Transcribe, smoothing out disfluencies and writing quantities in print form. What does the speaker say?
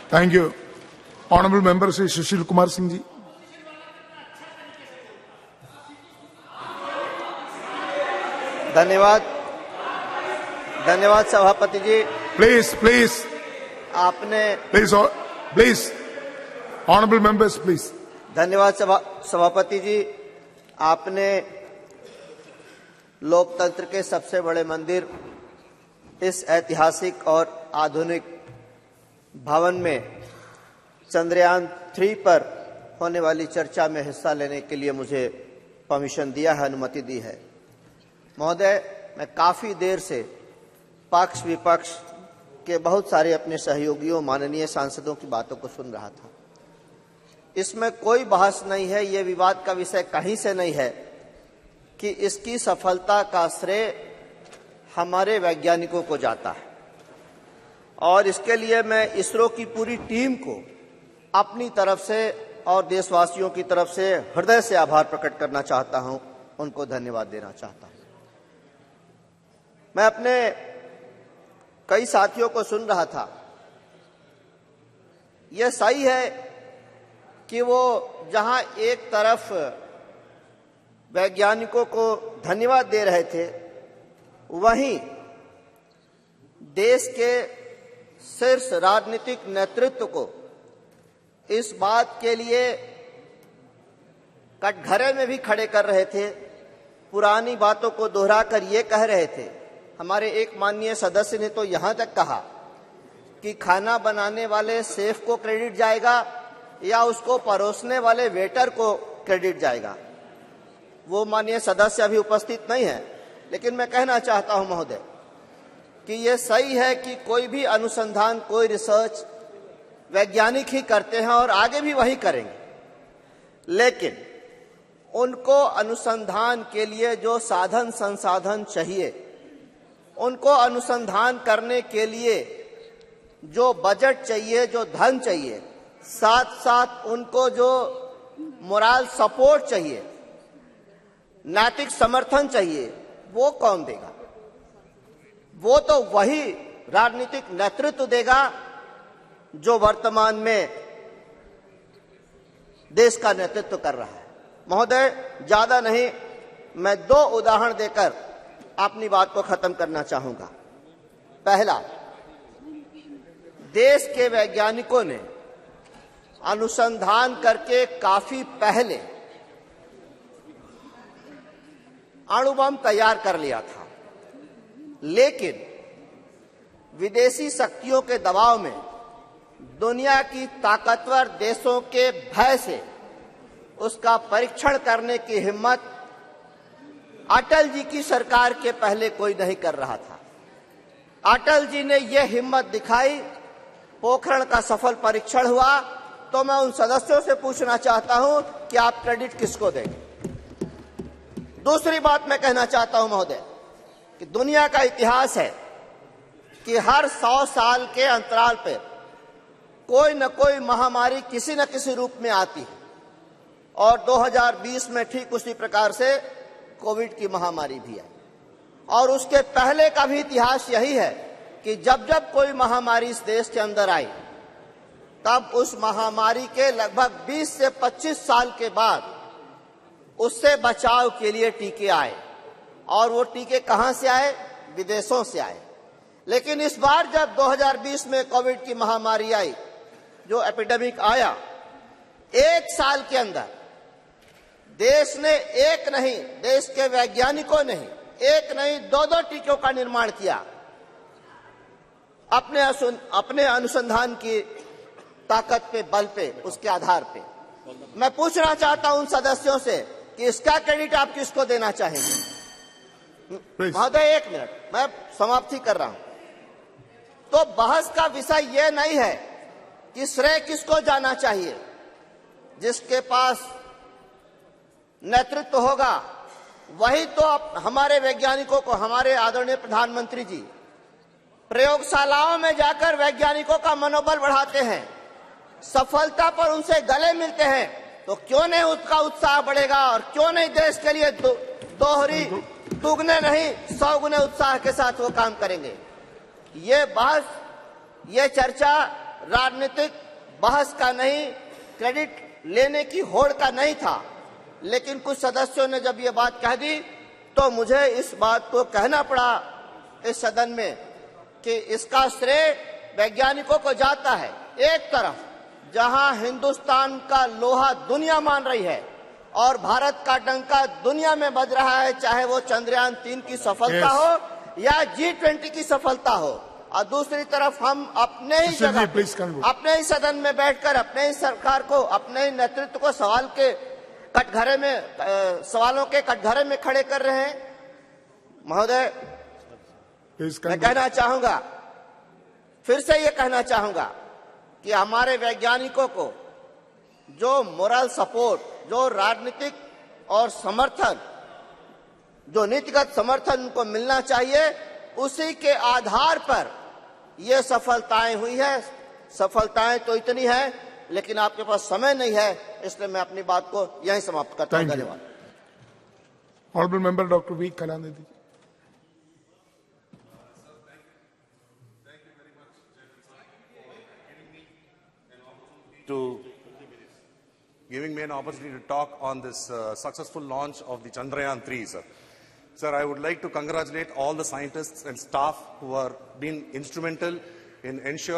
Thank you. Honourable member Shri Sushil Kumar Singh ji. धन्यवाद, धन्यवाद सभापति जी। प्लीज आपने प्लीज ऑनरेबल मेंबर्स प्लीज। धन्यवाद सभापति जी। आपने लोकतंत्र के सबसे बड़े मंदिर इस ऐतिहासिक और आधुनिक भवन में चंद्रयान 3 पर होने वाली चर्चा में हिस्सा लेने के लिए मुझे परमिशन दिया है, अनुमति दी है। महोदय, मैं काफी देर से पक्ष विपक्ष के बहुत सारे अपने सहयोगियों माननीय सांसदों की बातों को सुन रहा था। इसमें कोई बहस नहीं है, ये विवाद का विषय कहीं से नहीं है कि इसकी सफलता का श्रेय हमारे वैज्ञानिकों को जाता है और इसके लिए मैं इसरो की पूरी टीम को अपनी तरफ से और देशवासियों की तरफ से हृदय से आभार प्रकट करना चाहता हूं, उनको धन्यवाद देना चाहता हूं। मैं अपने कई साथियों को सुन रहा था। यह सही है कि वो जहां एक तरफ वैज्ञानिकों को धन्यवाद दे रहे थे, वहीं देश के शीर्ष राजनीतिक नेतृत्व को इस बात के लिए कटघरे में भी खड़े कर रहे थे, पुरानी बातों को दोहराकर ये कह रहे थे। हमारे एक माननीय सदस्य ने तो यहां तक कहा कि खाना बनाने वाले शेफ को क्रेडिट जाएगा या उसको परोसने वाले वेटर को क्रेडिट जाएगा। वो माननीय सदस्य अभी उपस्थित नहीं है, लेकिन मैं कहना चाहता हूं महोदय कि ये सही है कि कोई भी अनुसंधान, कोई रिसर्च वैज्ञानिक ही करते हैं और आगे भी वही करेंगे, लेकिन उनको अनुसंधान के लिए जो साधन संसाधन चाहिए, उनको अनुसंधान करने के लिए जो बजट चाहिए, जो धन चाहिए, साथ साथ उनको जो मोरल सपोर्ट चाहिए, नैतिक समर्थन चाहिए, वो कौन देगा? वो तो वही राजनीतिक नेतृत्व देगा जो वर्तमान में देश का नेतृत्व कर रहा है। महोदय, ज्यादा नहीं, मैं 2 उदाहरण देकर अपनी बात को खत्म करना चाहूंगा। पहला, देश के वैज्ञानिकों ने अनुसंधान करके काफी पहले अणु बम तैयार कर लिया था, लेकिन विदेशी शक्तियों के दबाव में, दुनिया की ताकतवर देशों के भय से उसका परीक्षण करने की हिम्मत अटल जी की सरकार के पहले कोई नहीं कर रहा था। अटल जी ने यह हिम्मत दिखाई, पोखरण का सफल परीक्षण हुआ। तो मैं उन सदस्यों से पूछना चाहता हूं कि आप क्रेडिट किसको देंगे? दूसरी बात मैं कहना चाहता हूं महोदय कि दुनिया का इतिहास है कि हर 100 साल के अंतराल पर कोई न कोई महामारी किसी न किसी रूप में आती है और 2020 में ठीक उसी प्रकार से कोविड की महामारी भी आई। और उसके पहले का भी इतिहास यही है कि जब जब कोई महामारी इस देश के अंदर आई, तब उस महामारी के लगभग 20 से 25 साल के बाद उससे बचाव के लिए टीके आए। और वो टीके कहां से आए? विदेशों से आए। लेकिन इस बार जब 2020 में कोविड की महामारी आई, जो एपिडेमिक आया, 1 साल के अंदर देश ने एक नहीं, देश के वैज्ञानिकों ने एक नहीं 2-2 टीकों का निर्माण किया अपने अनुसंधान की ताकत पे, बल पे, उसके आधार पे। मैं पूछना चाहता हूं उन सदस्यों से कि इसका क्रेडिट आप किसको देना चाहेंगे? महोदय, 1 मिनट, मैं समाप्ति कर रहा हूं। तो बहस का विषय यह नहीं है कि श्रेय किसको जाना चाहिए। जिसके पास नेतृत्व होगा वही तो हमारे वैज्ञानिकों को, हमारे आदरणीय प्रधानमंत्री जी प्रयोगशालाओं में जाकर वैज्ञानिकों का मनोबल बढ़ाते हैं, सफलता पर उनसे गले मिलते हैं, तो क्यों नहीं उसका उत्साह बढ़ेगा और क्यों नहीं देश के लिए दोहरी दुगने नहीं 100 गुने उत्साह के साथ वो काम करेंगे। ये बहस, ये चर्चा राजनीतिक बहस का नहीं, क्रेडिट लेने की होड़ का नहीं था, लेकिन कुछ सदस्यों ने जब ये बात कह दी तो मुझे इस बात को कहना पड़ा इस सदन में कि इसका श्रेय वैज्ञानिकों को जाता है। एक तरफ जहां हिंदुस्तान का लोहा दुनिया मान रही है और भारत का डंका दुनिया में बज रहा है, चाहे वो चंद्रयान 3 की सफलता हो या G20 की सफलता हो, और दूसरी तरफ हम अपने ही जगह, अपने ही सदन में बैठकर अपने ही सरकार को, अपने ही नेतृत्व को सवालों के कटघरे में खड़े कर रहे हैं। महोदय, मैं कहना चाहूंगा, फिर से ये कहना चाहूंगा कि हमारे वैज्ञानिकों को जो मोरल सपोर्ट, जो राजनीतिक और समर्थन, जो नीतिगत समर्थन उनको मिलना चाहिए, उसी के आधार पर ये सफलताएं हुई है। सफलताएं तो इतनी है, लेकिन आपके पास समय नहीं है, इसलिए मैं अपनी बात को यहीं समाप्त करता हूं। धन्यवाद। Honourable member doctor V Kalanidhi. To giving me an opportunity to talk on this successful launch of the Chandrayaan 3, sir. Sir, I would like to congratulate all the scientists and staff who have been instrumental in ensuring